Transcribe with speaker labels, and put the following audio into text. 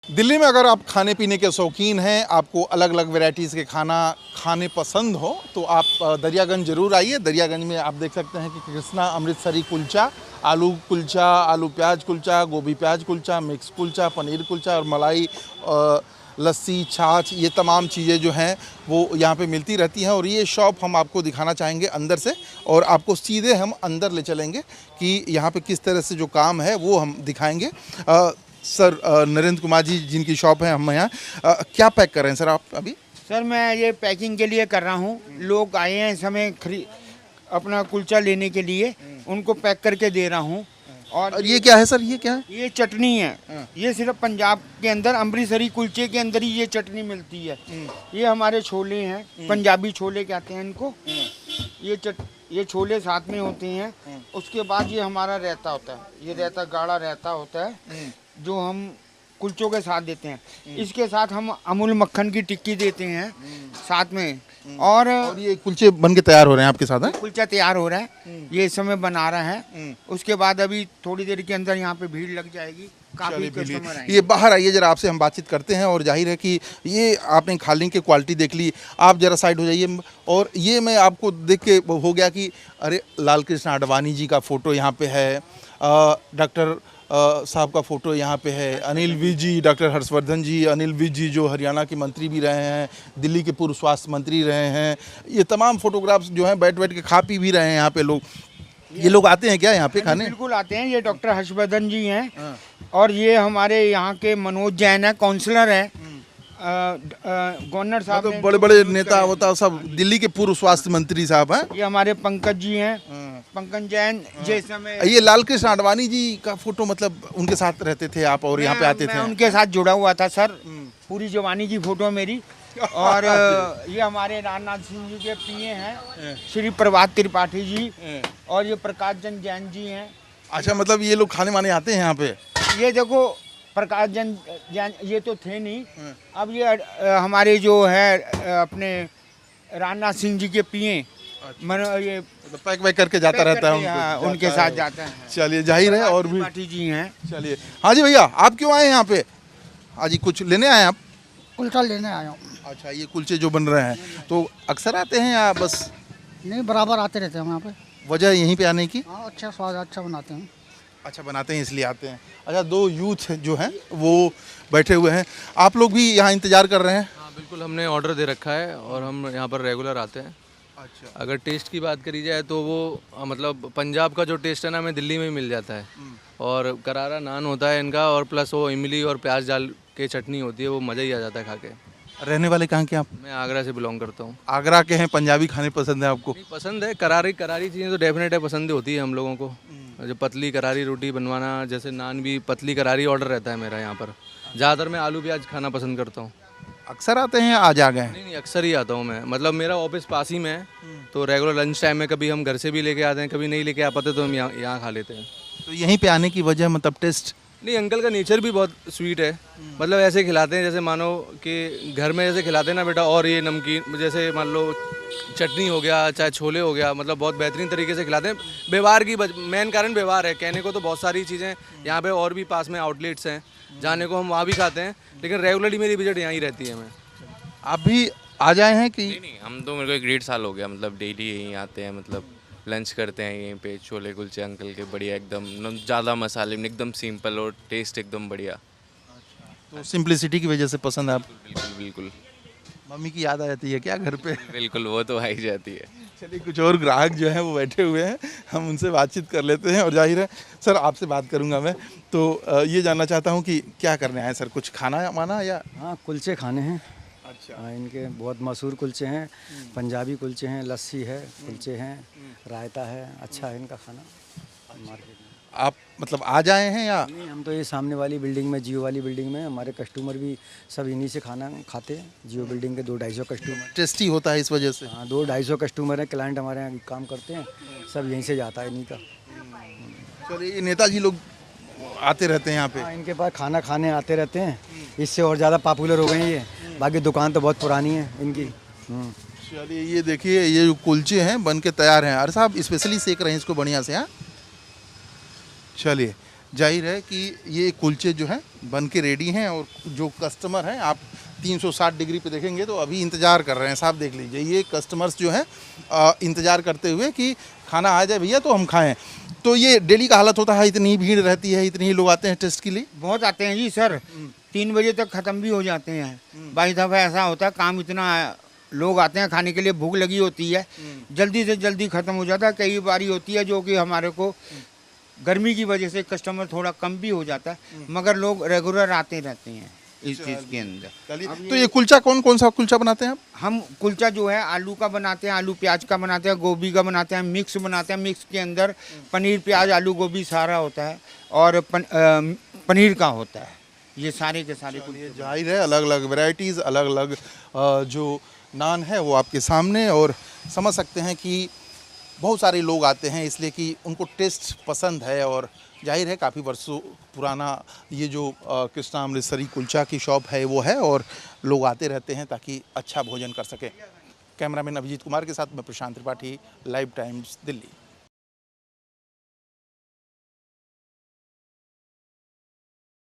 Speaker 1: दिल्ली में अगर आप खाने पीने के शौकीन हैं, आपको अलग अलग वैरायटीज़ के खाना खाने पसंद हो तो आप दरियागंज ज़रूर आइए। दरियागंज में आप देख सकते हैं कि कृष्णा अमृतसरी कुलचा, आलू प्याज कुलचा, गोभी प्याज कुलचा, मिक्स कुलचा, पनीर कुलचा और मलाई लस्सी, छाछ, ये तमाम चीज़ें जो हैं वो यहाँ पे मिलती रहती हैं। और ये शॉप हम आपको दिखाना चाहेंगे अंदर से, और आपको सीधे हम अंदर ले चलेंगे कि यहाँ पे किस तरह से जो काम है वो हम दिखाएंगे। सर नरेंद्र कुमार जी जिनकी शॉप है, हम यहाँ क्या पैक कर रहे हैं सर आप अभी?
Speaker 2: सर मैं ये पैकिंग के लिए कर रहा हूँ। लोग आए हैं इस समय अपना कुलचा लेने के लिए, उनको पैक करके दे रहा हूँ।
Speaker 1: और ये क्या है सर, ये क्या है?
Speaker 2: ये चटनी है। ये सिर्फ पंजाब के अंदर अमृतसरी कुलचे के अंदर ही ये चटनी मिलती है। ये हमारे छोले हैं, पंजाबी छोले कहते हैं इनको। ये छोले साथ में होते हैं। उसके बाद ये हमारा रायता होता है, ये रायता गाढ़ा रायता होता है जो हम कुलचों के साथ देते हैं। इसके साथ हम अमूल मक्खन की टिक्की देते हैं साथ में। और
Speaker 1: ये कुलचे बन के तैयार हो रहे हैं आपके साथ?
Speaker 2: कुलचा तैयार हो रहा है, ये इस समय बना रहा है। उसके बाद अभी थोड़ी देर के अंदर यहाँ पे भीड़ लग जाएगी, काफी कस्टमर आएंगे।
Speaker 1: ये बाहर आइए जरा, आपसे हम बातचीत करते हैं। और जाहिर है कि ये आपने खाने की क्वालिटी देख ली, आप जरा साइड हो जाइए। और ये मैं आपको देख के हो गया कि अरे लाल कृष्ण आडवाणी जी का फ़ोटो यहाँ पे है, डॉक्टर साहब का फ़ोटो यहाँ पे है, अनिल विज जी, डॉक्टर हर्षवर्धन जी, अनिल विज जी जो हरियाणा के मंत्री भी रहे हैं, दिल्ली के पूर्व स्वास्थ्य मंत्री रहे हैं। ये तमाम फोटोग्राफ्स जो हैं बैठ बैठ के खा पी भी रहे हैं यहाँ पे लोग। ये लोग आते हैं क्या यहाँ पे खाने?
Speaker 2: बिल्कुल आते हैं। ये डॉक्टर हर्षवर्धन जी हैं और ये हमारे यहाँ के मनोज जैन है, काउंसलर है। गवर्नर साहब
Speaker 1: मतलब बड़े बड़े नेता होता सब, दिल्ली के पूर्व स्वास्थ्य मंत्री साहब हैं।
Speaker 2: ये हमारे पंकज जी हैं, पंकज जैन। जैसे समय
Speaker 1: ये लाल कृष्ण आडवाणी जी का फोटो, मतलब उनके साथ रहते थे आप और यहाँ पे आते थे?
Speaker 2: उनके साथ जुड़ा हुआ था सर, पूरी जवानी की फोटो मेरी। और ये हमारे राजनाथ सिंह जी के पीए हैं, श्री प्रभात त्रिपाठी जी, और ये प्रकाश चंद जैन जी हैं।
Speaker 1: अच्छा, मतलब ये लोग खाने माने आते हैं यहाँ पे?
Speaker 2: ये देखो प्रकाश जैन ये तो थे नहीं, अब ये हमारे जो है अपने राजनाथ सिंह जी के पिए ये
Speaker 1: पैक वैक करके जाता रहता है
Speaker 2: उनके साथ जाता है।
Speaker 1: चलिए, जाहिर है। और भी
Speaker 2: पाठी जी हैं।
Speaker 1: चलिए। हाँ जी भैया, आप क्यों आए हैं यहाँ पे? हाँ जी, कुछ लेने आए आप?
Speaker 3: कुलचा लेने आया हूँ।
Speaker 1: अच्छा, ये कुलचे जो बन रहे हैं तो अक्सर आते हैं या बस?
Speaker 3: नहीं, बराबर आते रहते हैं यहाँ पे।
Speaker 1: वजह यहीं पे आने की?
Speaker 3: हाँ, अच्छा स्वाद अच्छा बनाते हैं।
Speaker 1: अच्छा बनाते हैं इसलिए आते हैं। अच्छा, दो यूथ जो हैं वो बैठे हुए हैं, आप लोग भी यहाँ इंतज़ार कर रहे हैं?
Speaker 4: हाँ बिल्कुल, हमने ऑर्डर दे रखा है और हम यहाँ पर रेगुलर आते हैं।
Speaker 1: अच्छा।
Speaker 4: अगर टेस्ट की बात करी जाए तो वो मतलब पंजाब का जो टेस्ट है ना, हमें दिल्ली में ही मिल जाता है। और करारा नान होता है इनका, और प्लस वो इमली और प्याज डाल के चटनी होती है, वो मज़ा ही आ जाता है खा के।
Speaker 1: रहने वाले कहाँ के आप?
Speaker 4: मैं आगरा से बिलोंग करता हूँ।
Speaker 1: आगरा के हैं, पंजाबी खाने पसंद है आपको?
Speaker 4: नहीं, पसंद है। करारी करारी चीज़ें तो डेफिनेट है, पसंद होती है हम लोगों को। जो पतली करारी रोटी बनवाना, जैसे नान भी पतली करारी ऑर्डर रहता है मेरा यहाँ पर। ज़्यादातर मैं आलू प्याज खाना पसंद करता हूँ।
Speaker 1: अक्सर आते हैं, आज आ गए?
Speaker 4: नहीं, अक्सर ही आता हूँ मैं। मतलब मेरा ऑफिस पास ही में है, तो रेगुलर लंच टाइम में कभी हम घर से भी लेके आते हैं, कभी नहीं लेके आ पाते तो हम यहाँ खा लेते हैं।
Speaker 1: तो यहीं पे आने की वजह मतलब टेस्ट?
Speaker 4: नहीं, अंकल का नेचर भी बहुत स्वीट है। मतलब ऐसे खिलाते हैं जैसे मानो कि घर में जैसे खिलाते हैं ना बेटा, और ये नमकीन जैसे मान लो चटनी हो गया, चाहे छोले हो गया, मतलब बहुत बेहतरीन तरीके से खिलाते हैं। व्यवहार की मेन कारण व्यवहार है। कहने को तो बहुत सारी चीज़ें यहाँ पे और भी पास में आउटलेट्स हैं जाने को, हम वहाँ भी खाते हैं, लेकिन रेगुलरली मेरी विजिट यहाँ ही रहती है। मैं
Speaker 1: आप भी आ जाए हैं कि?
Speaker 5: नहीं, हम तो मेरे को 1.5 साल हो गया, मतलब डेली यहीं आते हैं, मतलब लंच करते हैं यहीं पे। छोले कुलचे अंकल के बढ़िया, एकदम ज़्यादा मसाले में, एकदम सिंपल और टेस्ट एकदम बढ़िया।
Speaker 1: तो सिंपलिसिटी की वजह से पसंद है आपको?
Speaker 5: बिल्कुल बिल्कुल।
Speaker 1: मम्मी की याद आ जाती है क्या घर पे?
Speaker 5: बिल्कुल, वो तो आ ही जाती है।
Speaker 1: चलिए, कुछ और ग्राहक जो हैं वो बैठे हुए हैं, हम उनसे बातचीत कर लेते हैं। और जाहिर है सर, आपसे बात करूंगा मैं, तो ये जानना चाहता हूं कि क्या करने आए सर, कुछ खाना माना या?
Speaker 6: हाँ, कुलचे खाने हैं।
Speaker 1: अच्छा।
Speaker 6: हाँ, इनके बहुत मशहूर कुलचे हैं, पंजाबी कुलचे हैं, लस्सी है, कुलचे हैं, रायता है, अच्छा है इनका खाना मार्केट में।
Speaker 1: आप मतलब आ जाए हैं या?
Speaker 6: नहीं, हम तो ये सामने वाली बिल्डिंग में, जियो वाली बिल्डिंग में हमारे कस्टमर भी सब इन्हीं से खाना खाते हैं। जियो बिल्डिंग के 200-250 कस्टमर।
Speaker 1: टेस्टी होता है इस वजह से?
Speaker 6: हाँ, 200-250 कस्टमर हैं, क्लाइंट हमारे यहाँ काम करते हैं, सब यहीं से जाता है इन्हीं का।
Speaker 1: चलिए, ये नेताजी लोग आते रहते हैं यहाँ पे?
Speaker 6: हाँ, इनके पास खाना खाने आते रहते हैं, इससे और ज़्यादा पॉपुलर हो गए हैं ये। बाकी दुकान तो बहुत पुरानी है इनकी।
Speaker 1: चलिए, ये देखिए, ये जो कुलचे हैं बन के तैयार हैं। अरे साहब स्पेशली सेक रहे हैं इसको बढ़िया से। हाँ, चलिए, जाहिर है कि ये कुलचे जो हैं बन के रेडी हैं और जो कस्टमर हैं आप 360 डिग्री पे देखेंगे तो अभी इंतज़ार कर रहे हैं। साहब देख लीजिए, ये कस्टमर्स जो हैं इंतज़ार करते हुए कि खाना आ जाए भैया तो हम खाएं। तो ये डेली का हालत होता है, इतनी भीड़ रहती है, इतने ही लोग आते हैं टेस्ट के लिए?
Speaker 2: बहुत आते हैं जी सर, 3 बजे तक ख़त्म भी हो जाते हैं। भाई दफ़ा ऐसा होता है, काम इतना लोग आते हैं खाने के लिए, भूख लगी होती है, जल्दी से जल्दी ख़त्म हो जाता है। कई बारी होती है जो कि हमारे को गर्मी की वजह से कस्टमर थोड़ा कम भी हो जाता है, मगर लोग रेगुलर आते रहते हैं इस चीज़ के अंदर।
Speaker 1: तो ये कुलचा कौन कौन सा कुलचा बनाते हैं आप?
Speaker 2: हम कुलचा जो है आलू का बनाते हैं, आलू प्याज का बनाते हैं, गोभी का बनाते हैं, मिक्स बनाते हैं। मिक्स के अंदर पनीर प्याज आलू गोभी सारा होता है और पनीर का होता है। ये सारे के सारे
Speaker 1: ये जाहिर है अलग अलग वैरायटीज़, अलग अलग जो नान है वो आपके सामने, और समझ सकते हैं कि बहुत सारे लोग आते हैं इसलिए कि उनको टेस्ट पसंद है। और जाहिर है काफ़ी वर्षों पुराना ये जो कृष्णा अमृतसरी कुलचा की शॉप है वो है, और लोग आते रहते हैं ताकि अच्छा भोजन कर सकें। कैमरामैन अभिजीत कुमार के साथ मैं प्रशांत त्रिपाठी, लाइव टाइम्स, दिल्ली।